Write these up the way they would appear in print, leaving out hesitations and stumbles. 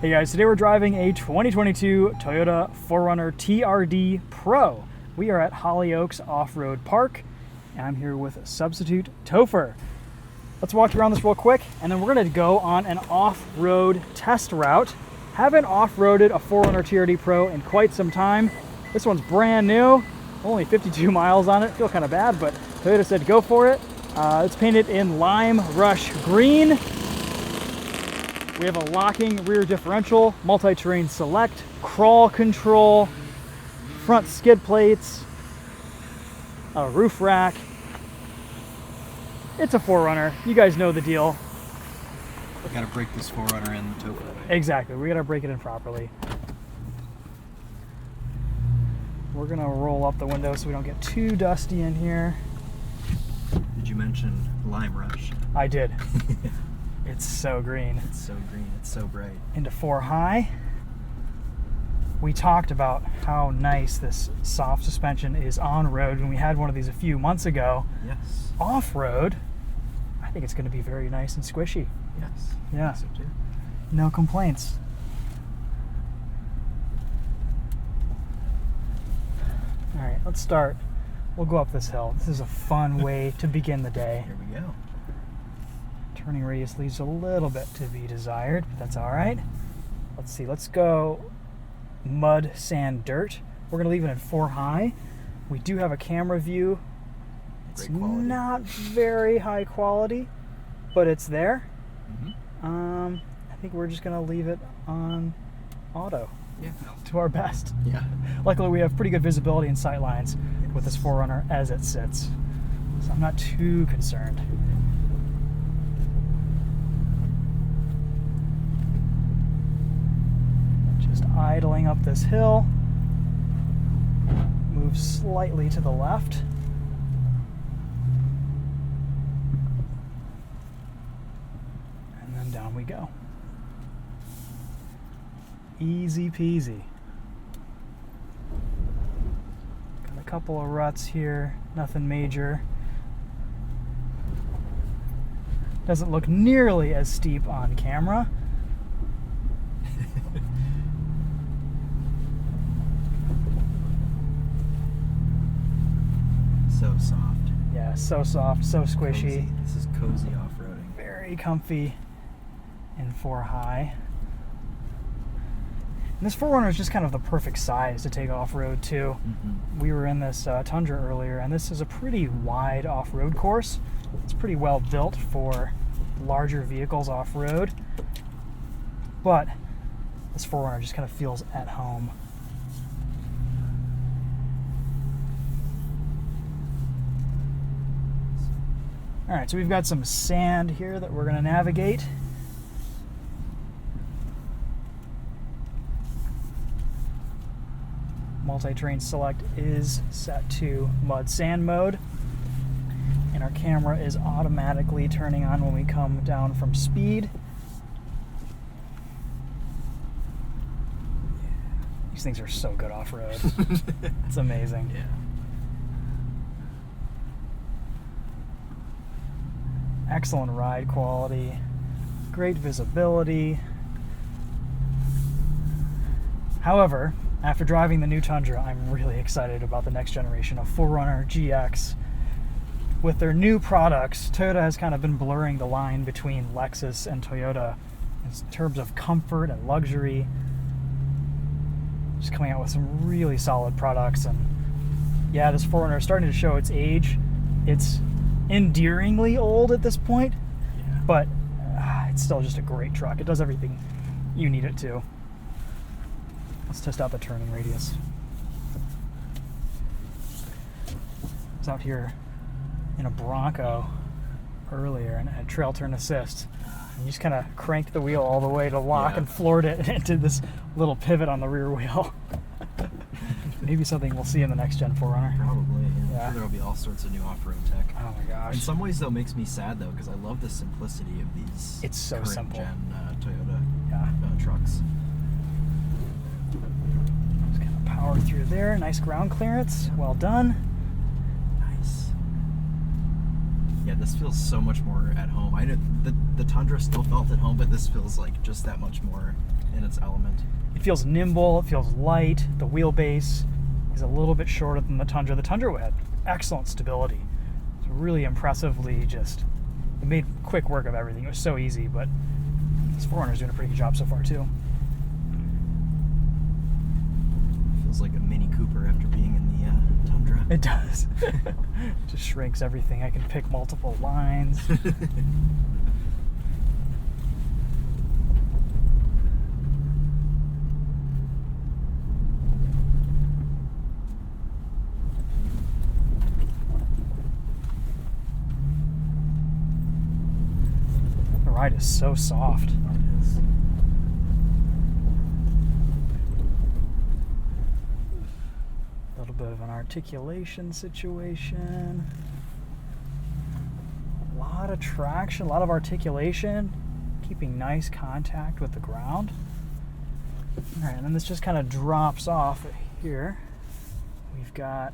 Hey guys, today we're driving a 2022 Toyota 4Runner TRD Pro. We are at Hollyoaks Off-Road Park, and I'm here with substitute TOPher. Let's walk around this real quick, and then we're going to go on an off-road test route. Haven't off-roaded a 4Runner TRD Pro in quite some time. This one's brand new, only 52 miles on it. Feel kind of bad, but Toyota said go for it. It's painted in lime rush green. We have a locking rear differential, multi-terrain select, crawl control, front skid plates, a roof rack. It's a 4Runner. You guys know the deal. We gotta break this 4Runner in the TOPher way. Exactly. We gotta break it in properly. We're gonna roll up the window so we don't get too dusty in here. Did you mention lime rush? I did. It's so green. It's so green. It's so bright. Into 4 high. We talked about how nice this soft suspension is on road when we had one of these a few months ago. Yes. Off road, I think it's going to be very nice and squishy. Yes. Yeah. I think so too. No complaints. All right, let's start. We'll go up this hill. This is a fun way to begin the day. Here we go. Turning radius leaves a little bit to be desired, but that's all right. Let's see, let's go mud, sand, dirt. We're gonna leave it in 4 high. We do have a camera view. It's Great quality. not very high quality, but it's there. Mm-hmm. I think we're just gonna leave it on auto Yeah. to our best. Yeah. Luckily, we have pretty good visibility and sight lines with this 4Runner as it sits, so I'm not too concerned. Just idling up this hill, move slightly to the left. And then down we go. Easy peasy. Got a couple of ruts here, nothing major. Doesn't look nearly as steep on camera. So soft. Yeah, so soft, so squishy. Cozy. This is cozy off-roading. Very comfy in 4 high. And this 4Runner is just kind of the perfect size to take off-road too. Mm-hmm. We were in this Tundra earlier, and this is a pretty wide off-road course. It's pretty well built for larger vehicles off-road, but this 4Runner just kind of feels at home. All right, so we've got some sand here that we're going to navigate. Multi-terrain select is set to mud sand mode, and our camera is automatically turning on when we come down from speed. These things are so good off-road. It's amazing. Yeah. Excellent ride quality, great visibility. However, after driving the new Tundra, I'm really excited about the next generation of 4Runner GX. With their new products, Toyota has kind of been blurring the line between Lexus and Toyota in terms of comfort and luxury. Just coming out with some really solid products, and yeah, this 4Runner is starting to show its age. It's endearingly old at this point, Yeah. but it's still just a great truck. It does everything you need it to. Let's test out the turning radius. I was out here in a Bronco earlier and it had trail turn assist. And you just kind of cranked the wheel all the way to lock and floored it into this little pivot on the rear wheel. Maybe something we'll see in the next gen 4Runner. Probably. Yeah. I'm sure there'll be all sorts of new off-road tech. Oh my gosh. In some ways, though, it makes me sad though because I love the simplicity of these. It's so current simple. Gen Toyota Yeah. trucks. Just kind of power through there. Nice ground clearance. Well done. Nice. Yeah, this feels so much more at home. I know the Tundra still felt at home, but this feels like just that much more in its element. It feels nimble, it feels light. The wheelbase is a little bit shorter than the Tundra. The Tundra had excellent stability. It's really impressively just, it made quick work of everything. It was so easy, but this 4Runner's doing a pretty good job so far too. Feels like a Mini Cooper after being in the Tundra. It does. Just shrinks everything. I can pick multiple lines. The ride is so soft. It is. A little bit of an articulation situation. A lot of traction, a lot of articulation, keeping nice contact with the ground. All right, and then this just kind of drops off here. We've got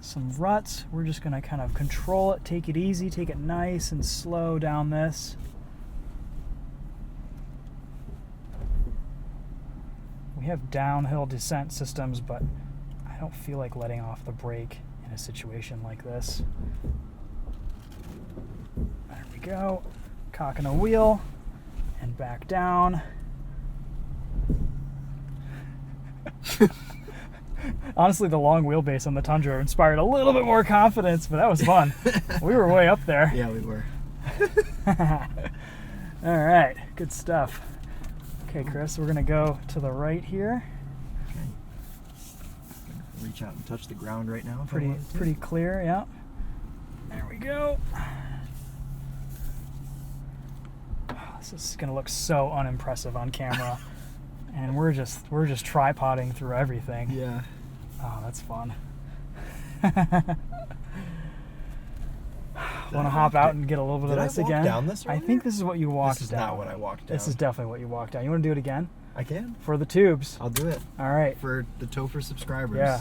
some ruts. We're just going to kind of control it, take it easy, take it nice and slow down this. We have downhill descent systems, but I don't feel like letting off the brake in a situation like this. There we go. Cocking a wheel and back down. Honestly, the long wheelbase on the Tundra inspired a little bit more confidence, but that was fun. We were way up there. Yeah, we were. All right, good stuff. Okay, Chris, we're gonna go to the right here. Okay. Reach out and touch the ground right now. Pretty clear, yeah. There we go. This is gonna look so unimpressive on camera, and we're just tripoding through everything. Yeah. Oh, that's fun. Want to hop out and get a little bit of this again? Did I walk down this I earlier? think this is what you walked down. This is not what I walked down. This is definitely what you walked down. You want to do it again? I can. For the tubes. I'll do it. All right. For the TOPher subscribers. Yeah.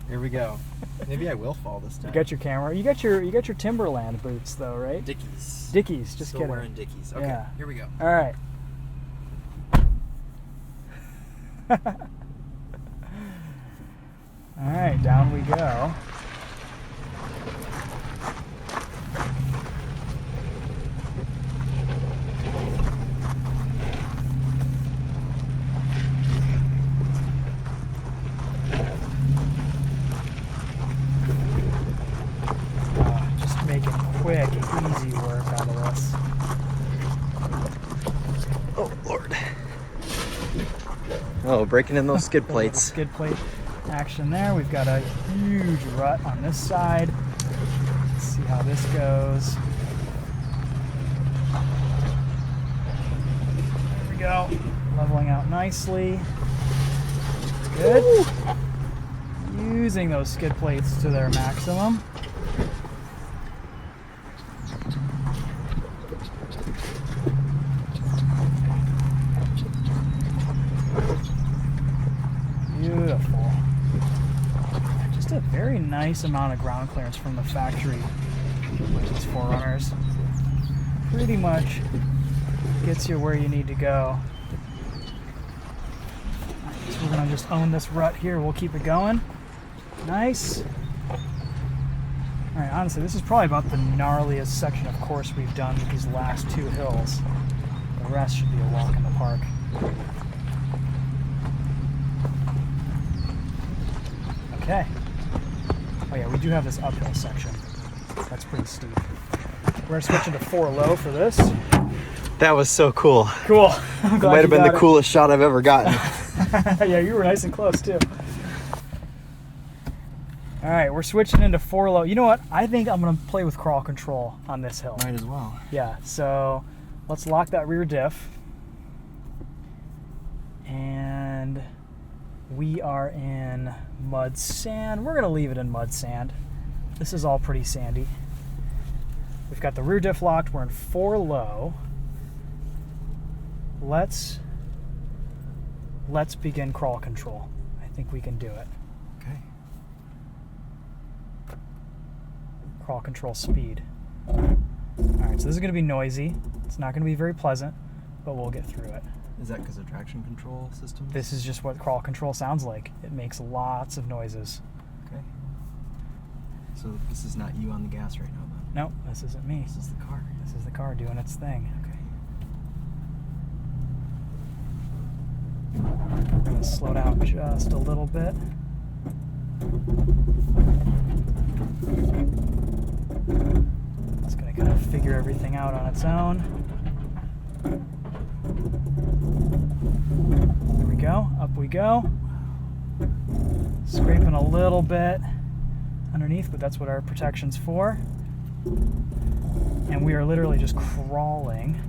Here we go. Maybe I will fall this time. You got your camera. You got your Timberland boots though, right? Dickies. Dickies. Just Still kidding. wearing Dickies. Okay. Yeah. Here we go. All right. All right, down we go. Just making quick, easy work out of this. Oh, Lord. Oh, breaking in those skid plates. Skid plate action there. We've got a huge rut on this side. Let's see how this goes. There we go. Leveling out nicely. Good. Using those skid plates to their maximum. Beautiful. Just a very nice amount of ground clearance from the factory with these 4Runners. Pretty much gets you where you need to go. So we're gonna just own this rut here. We'll keep it going. Nice. All right, honestly, this is probably about the gnarliest section of course we've done with these last two hills. The rest should be a walk in the park. Okay. Oh yeah, we do have this uphill section. That's pretty steep. We're switching to 4 low for this. That was so cool. Cool. I'm glad Might have you been the got it. coolest shot I've ever gotten. Yeah, you were nice and close too. All right, we're switching into 4 low. You know what? I think I'm gonna play with crawl control on this hill. Might as well. Yeah, so let's lock that rear diff. And we are in mud sand. We're gonna leave it in mud sand. This is all pretty sandy. We've got the rear diff locked. We're in 4 low. Let's begin crawl control. I think we can do it. Okay. Crawl control speed. All right, so this is gonna be noisy. It's not going to be very pleasant, but we'll get through it. Is that because of traction control systems? This is just what crawl control sounds like. It makes lots of noises. Okay. So this is not you on the gas right now, then? Nope, this isn't me. This is the car. This is the car doing its thing. Okay. I'm going to slow down just a little bit. It's going to kind of figure everything out on its own. There we go. Up we go. Scraping a little bit underneath, but that's what our protection's for. And we are literally just crawling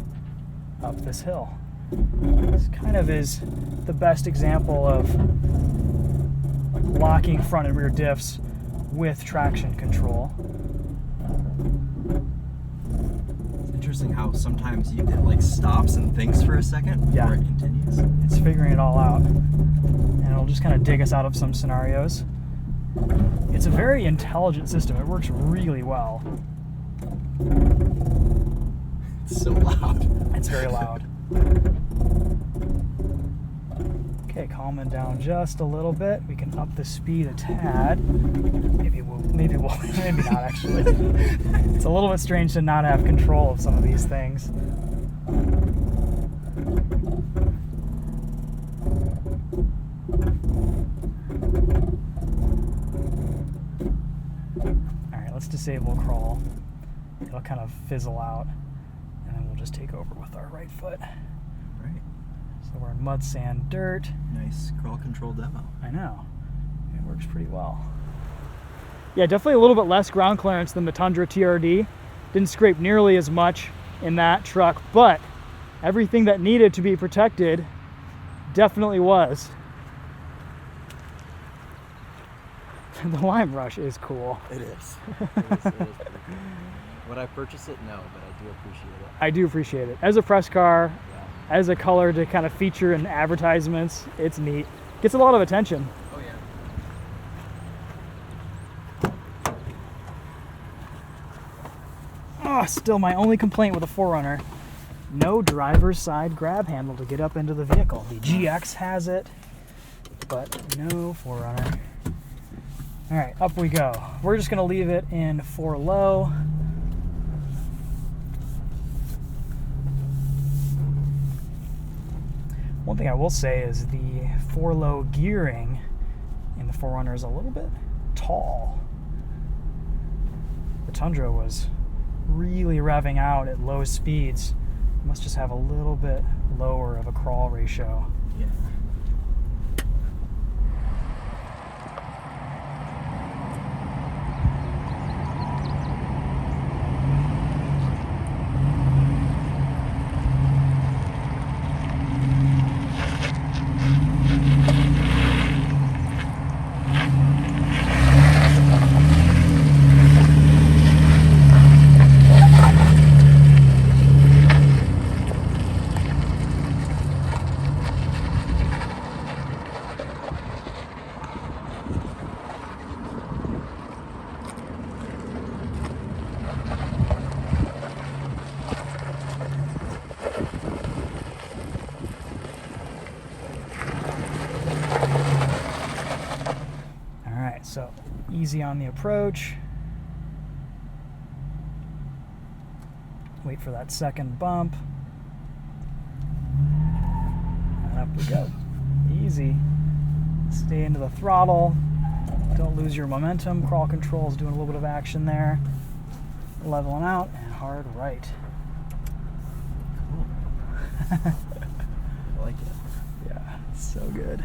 up this hill. This kind of is the best example of locking front and rear diffs with traction control. It's interesting how sometimes it like stops and thinks for a second before it continues. It's figuring it all out. And it'll just kind of dig us out of some scenarios. It's a very intelligent system. It works really well. It's so loud. It's very loud. Okay, calming down just a little bit. We can up the speed a tad. Maybe not actually. It's a little bit strange to not have control of some of these things. All right, let's disable crawl. It'll kind of fizzle out, and then we'll just take over with our right foot. Right. So we're in mud, sand, dirt. Nice crawl control demo. I know. It works pretty well. Yeah, definitely a little bit less ground clearance than the Tundra TRD. Didn't scrape nearly as much in that truck, but everything that needed to be protected definitely was. The Lime Rush is cool. It is. It is pretty cool. Would I purchase it? No, but I do appreciate it. I do appreciate it. As a press car, Yeah. as a color to kind of feature in advertisements, it's neat. Gets a lot of attention. Oh yeah. Oh, still my only complaint with a 4Runner. No driver's side grab handle to get up into the vehicle. The GX has it, but no 4Runner. All right, up we go. We're just gonna leave it in 4 low. One thing I will say is the 4 low gearing in the 4Runner is a little bit tall. The Tundra was really revving out at low speeds. It must just have a little bit lower of a crawl ratio. Yeah. So easy on the approach. Wait for that second bump. And up we go. Easy. Stay into the throttle. Don't lose your momentum. Crawl control is doing a little bit of action there. Leveling out and hard right. Cool. I like it. Yeah, so good.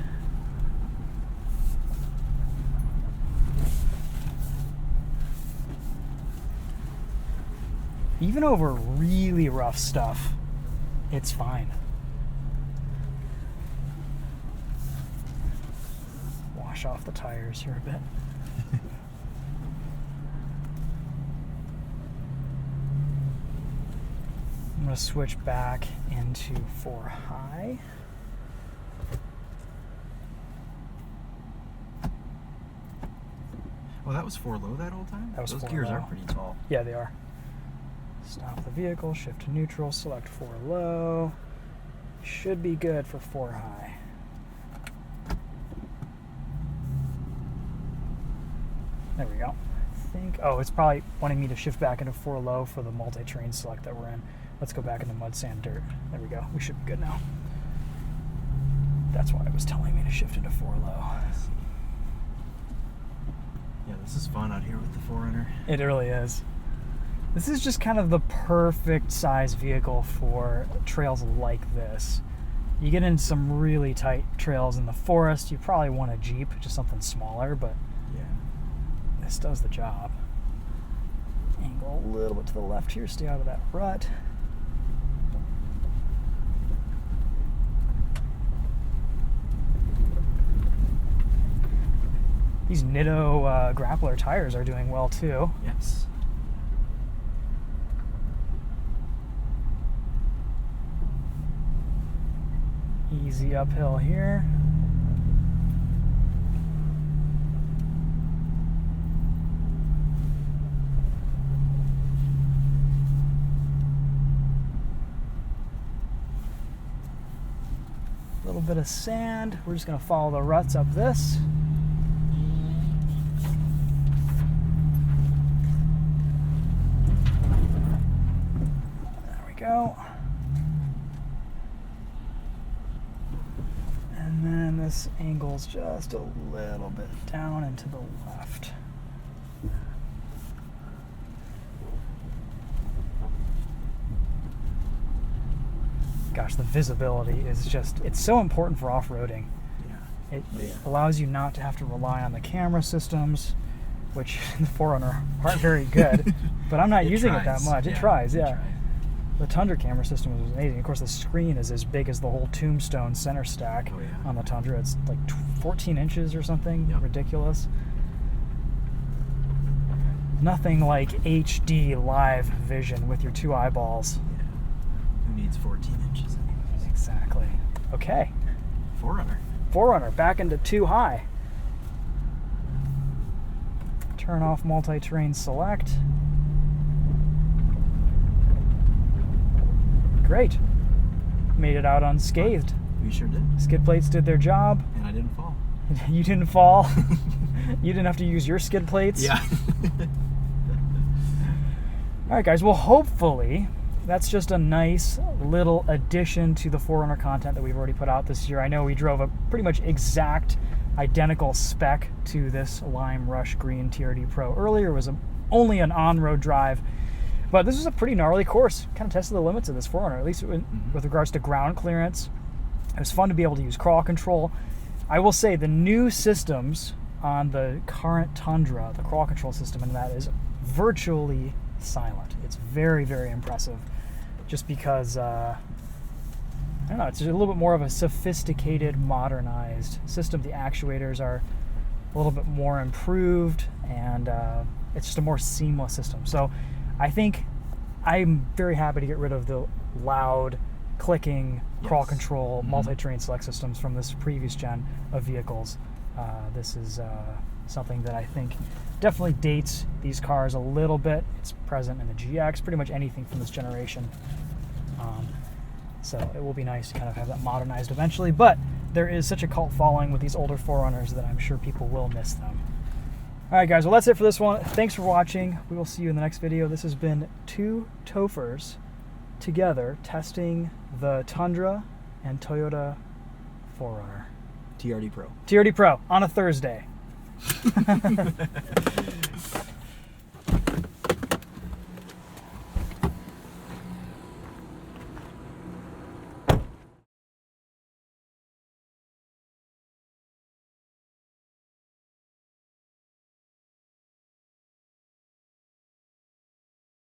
Even over really rough stuff, it's fine. Wash off the tires here a bit. I'm going to switch back into 4 high. Oh, that was 4 low that whole time? That was Those 4 gears low. are pretty tall. Yeah, they are. Stop the vehicle, shift to neutral, select 4 low. Should be good for 4 high. There we go. I think, oh, it's probably wanting me to shift back into 4 low for the multi-terrain select that we're in. Let's go back into mud, sand, dirt. There we go. We should be good now. That's why it was telling me to shift into 4 low. Yeah, this is fun out here with the 4Runner. It really is. This is just kind of the perfect size vehicle for trails like this. You get in some really tight trails in the forest, you probably want a Jeep, just something smaller, but yeah, this does the job. Angle a little bit to the left here, stay out of that rut. These Nitto grappler tires are doing well too. Yes. Easy uphill here. A little bit of sand. We're just going to follow the ruts up this. There we go. And then this angle's just a little bit down and to the left. Gosh, the visibility is just, it's so important for off-roading. Yeah. It allows you not to have to rely on the camera systems, which the 4Runner aren't very good, but I'm not using it that much. It tries, yeah. The Tundra camera system was amazing. Of course, the screen is as big as the whole Tombstone center stack on the Tundra. It's like 14 inches or something. Yep. Ridiculous. Nothing like HD live vision with your 2 eyeballs. Yeah. Who needs 14 inches anyways? Exactly. Okay. 4Runner. 4Runner, back into 2 high. Turn off multi-terrain select. Great. Made it out unscathed. We sure did. Skid plates did their job. And I didn't fall. You didn't fall. You didn't have to use your skid plates. Yeah. All right, guys. Well, hopefully that's just a nice little addition to the 4Runner content that we've already put out this year. I know we drove a pretty much exact identical spec to this Lime Rush Green TRD Pro earlier. It was only an on-road drive. But this was a pretty gnarly course. Kind of tested the limits of this 4Runner, at least with regards to ground clearance. It was fun to be able to use crawl control. I will say the new systems on the current Tundra, the crawl control system in that is virtually silent. It's very, very impressive. Just because, I don't know, it's just a little bit more of a sophisticated, modernized system. The actuators are a little bit more improved, and it's just a more seamless system. So I think I'm very happy to get rid of the loud clicking crawl control multi-terrain select systems from this previous gen of vehicles. This is something that I think definitely dates these cars a little bit. It's present in the GX, pretty much anything from this generation. So it will be nice to kind of have that modernized eventually, but there is such a cult following with these older 4Runners that I'm sure people will miss them. All right, guys, well, that's it for this one. Thanks for watching. We will see you in the next video. This has been 2 Tophers together testing the Tundra and Toyota 4Runner. TRD Pro. TRD Pro on a Thursday.